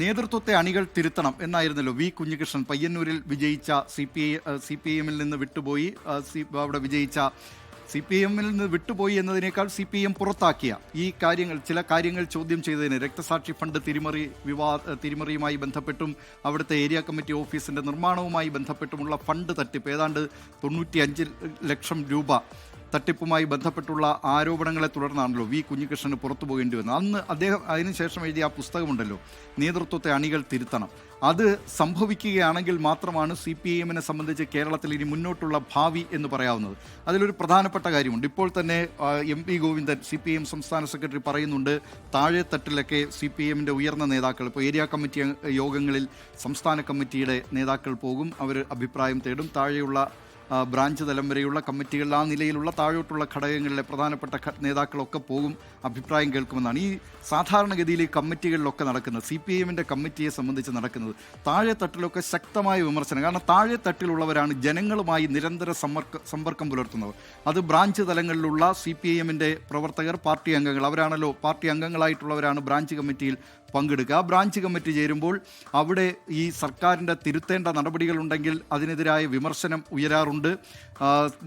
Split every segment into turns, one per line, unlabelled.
നേതൃത്വത്തെ അണികൾ തിരുത്തണം എന്നായിരുന്നല്ലോ വി കുഞ്ഞികൃഷ്ണൻ പയ്യന്നൂരിൽ വിജയിച്ച CPIM-ൽ നിന്ന് വിട്ടുപോയി അവിടെ വിജയിച്ച CPIM-ൽ നിന്ന് വിട്ടുപോയി എന്നതിനേക്കാൾ CPIM പുറത്താക്കിയ ഈ കാര്യങ്ങൾ ചില കാര്യങ്ങൾ ചോദ്യം ചെയ്തതിന് രക്തസാക്ഷി ഫണ്ട് തിരിമറിയുമായി ബന്ധപ്പെട്ടും അവിടുത്തെ ഏരിയ കമ്മിറ്റി ഓഫീസിന്റെ നിർമ്മാണവുമായി ബന്ധപ്പെട്ടുമുള്ള ഫണ്ട് തട്ടിപ്പ് ഏതാണ്ട് 95 ലക്ഷം രൂപ തട്ടിപ്പുമായി ബന്ധപ്പെട്ടുള്ള ആരോപണങ്ങളെ തുടർന്നാണല്ലോ വി കുഞ്ഞികൃഷ്ണന് പുറത്തു പോകേണ്ടി വന്നത്. അന്ന് അദ്ദേഹം അതിനുശേഷം എഴുതിയ ആ പുസ്തകമുണ്ടല്ലോ, നേതൃത്വത്തെ അണികൾ തിരുത്തണം. അത് സംഭവിക്കുകയാണെങ്കിൽ മാത്രമാണ് CPIM-നെ സംബന്ധിച്ച് കേരളത്തിൽ ഇനി മുന്നോട്ടുള്ള ഭാവി എന്ന് പറയാവുന്നത്. അതിലൊരു പ്രധാനപ്പെട്ട കാര്യമുണ്ട്. ഇപ്പോൾ തന്നെ MP ഗോവിന്ദൻ CPIM സംസ്ഥാന സെക്രട്ടറി പറയുന്നുണ്ട്, താഴെത്തട്ടിലൊക്കെ CPIM-ന്റെ ഉയർന്ന നേതാക്കൾ ഇപ്പോൾ ഏരിയ കമ്മിറ്റി യോഗങ്ങളിൽ സംസ്ഥാന കമ്മിറ്റിയുടെ നേതാക്കൾ പോകും, അവർ അഭിപ്രായം തേടും. താഴെയുള്ള ബ്രാഞ്ച് തലം വരെയുള്ള കമ്മിറ്റികളിൽ ആ നിലയിലുള്ള താഴോട്ടുള്ള ഘടകങ്ങളിലെ പ്രധാനപ്പെട്ട നേതാക്കളൊക്കെ പോകും, അഭിപ്രായം കേൾക്കുമെന്നാണ് ഈ സാധാരണഗതിയിൽ ഈ കമ്മിറ്റികളിലൊക്കെ നടക്കുന്നത്. CPIM-ന്റെ കമ്മിറ്റിയെ സംബന്ധിച്ച് നടക്കുന്നത് താഴെത്തട്ടിലൊക്കെ ശക്തമായ വിമർശനം. കാരണം താഴെത്തട്ടിലുള്ളവരാണ് ജനങ്ങളുമായി നിരന്തര സമ്പർക്കം പുലർത്തുന്നവർ. അത് ബ്രാഞ്ച് തലങ്ങളിലുള്ള CPIM-ന്റെ പ്രവർത്തകർ, പാർട്ടി അംഗങ്ങൾ, അവരാണല്ലോ പാർട്ടി അംഗങ്ങളായിട്ടുള്ളവരാണ് ബ്രാഞ്ച് കമ്മിറ്റിയിൽ പങ്കെടുക്കുക. ആ ബ്രാഞ്ച് കമ്മിറ്റി ചേരുമ്പോൾ അവിടെ ഈ സർക്കാരിൻ്റെ തിരുത്തേണ്ട നടപടികളുണ്ടെങ്കിൽ അതിനെതിരായ വിമർശനം ഉയരാറുണ്ട്,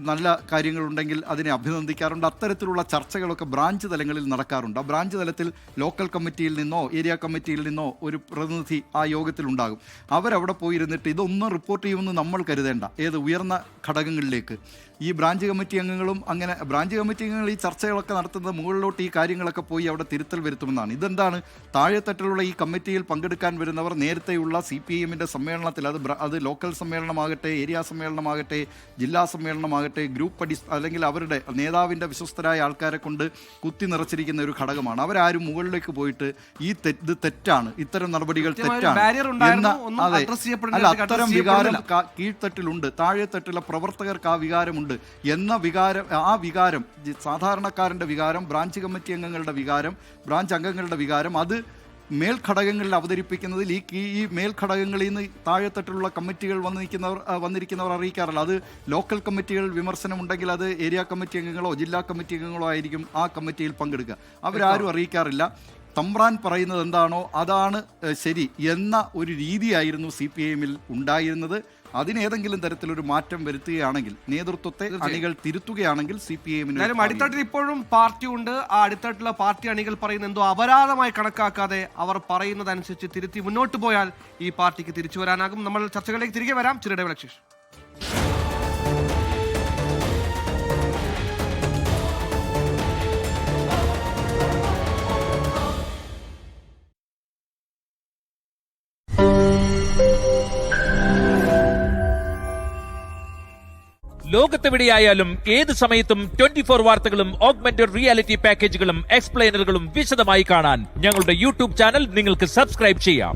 നല്ല കാര്യങ്ങളുണ്ടെങ്കിൽ അതിനെ അഭിനന്ദിക്കാറുണ്ട്. അത്തരത്തിലുള്ള ചർച്ചകളൊക്കെ ബ്രാഞ്ച് തലങ്ങളിൽ നടക്കാറുണ്ട്. ആ ബ്രാഞ്ച് തലത്തിൽ ലോക്കൽ കമ്മിറ്റിയിൽ നിന്നോ ഏരിയ കമ്മിറ്റിയിൽ നിന്നോ ഒരു പ്രതിനിധി ആ യോഗത്തിലുണ്ടാകും. അവരവിടെ പോയിരുന്നിട്ട് ഇതൊന്നും റിപ്പോർട്ട് ചെയ്യുമെന്ന് നമ്മൾ കരുതേണ്ട. ഏത് ഉയർന്ന ഘടകങ്ങളിലേക്ക് ഈ ബ്രാഞ്ച് കമ്മിറ്റി അംഗങ്ങളും അങ്ങനെ ബ്രാഞ്ച് കമ്മിറ്റി അംഗങ്ങൾ ഈ ചർച്ചകളൊക്കെ നടത്തുന്നത് മുകളിലോട്ട് ഈ കാര്യങ്ങളൊക്കെ പോയി അവിടെ തിരുത്തൽ വരുത്തുമെന്നാണ്. ഇതെന്താണ്, താഴെത്തട്ടിലുള്ള ഈ കമ്മിറ്റിയിൽ പങ്കെടുക്കാൻ വരുന്നവർ നേരത്തെയുള്ള CPIM-ന്റെ സമ്മേളനത്തിൽ അത് ലോക്കൽ സമ്മേളനമാകട്ടെ, ഏരിയ സമ്മേളനമാകട്ടെ, ജില്ലാ സമ്മേളനമാകട്ടെ, ഗ്രൂപ്പ് അല്ലെങ്കിൽ അവരുടെ നേതാവിൻ്റെ വിശ്വസ്തരായ ആൾക്കാരെ കൊണ്ട് കുത്തി നിറച്ചിരിക്കുന്ന ഒരു ഘടകമാണ്. അവരാരും മുകളിലേക്ക് പോയിട്ട് ഇത് തെറ്റാണ്, ഇത്തരം നടപടികൾ തെറ്റാണ് എന്ന അല്ല, അത്തരം വികാരം കീഴ്ത്തട്ടിലുണ്ട്, താഴെത്തട്ടിലെ പ്രവർത്തകർക്ക് ആ വികാരമുണ്ട് എന്ന വികാരം, ആ വികാരം സാധാരണക്കാരൻ്റെ വികാരം, ബ്രാഞ്ച് കമ്മിറ്റി അംഗങ്ങളുടെ വികാരം, ബ്രാഞ്ച് അംഗങ്ങളുടെ വികാരം, അത് മേൽഘടകങ്ങളിൽ അവതരിപ്പിക്കുന്നതിൽ ഈ മേൽഘടകങ്ങളിൽ നിന്ന് താഴെത്തട്ടിലുള്ള കമ്മിറ്റികൾ വന്നിരിക്കുന്നവർ അറിയിക്കാറില്ല. അത് ലോക്കൽ കമ്മിറ്റികൾ വിമർശനമുണ്ടെങ്കിൽ അത് ഏരിയ കമ്മിറ്റി അംഗങ്ങളോ ജില്ലാ കമ്മിറ്റി അംഗങ്ങളോ ആയിരിക്കും ആ കമ്മിറ്റിയിൽ പങ്കെടുക്കുക. അവരാരും അറിയിക്കാറില്ല. തമ്പ്രാൻ പറയുന്നത് എന്താണോ അതാണ് ശരി എന്ന ഒരു രീതിയായിരുന്നു CPIM-ൽ ഉണ്ടായിരുന്നത്. അതിനേതെങ്കിലും തരത്തിലൊരു മാറ്റം വരുത്തുകയാണെങ്കിൽ, നേതൃത്വത്തെ അണികൾ തിരുത്തുകയാണെങ്കിൽ CPIM-ന്
അടിത്തട്ടിൽ ഇപ്പോഴും പാർട്ടി ഉണ്ട്. ആ അടിത്തട്ടിലെ പാർട്ടി അണികൾ പറയുന്ന എന്തോ അപരാധമായി കണക്കാക്കാതെ അവർ പറയുന്നതനുസരിച്ച് തിരുത്തി മുന്നോട്ട് പോയാൽ ഈ പാർട്ടിക്ക് തിരിച്ചു വരാനാകും. നമ്മൾ ചർച്ചകളിലേക്ക് തിരികെ വരാം. ചെറിയ ശേഷം
ലോകത്തെവിടെയായാലും ഏത് സമയത്തും 24 വാർത്തകളും ഓഗ്മെന്റഡ് റിയാലിറ്റി പാക്കേജുകളും എക്സ്പ്ലെയിനറുകളും വിശദമായി കാണാൻ ഞങ്ങളുടെ YouTube ചാനൽ നിങ്ങൾക്ക് സബ്സ്ക്രൈബ് ചെയ്യാം.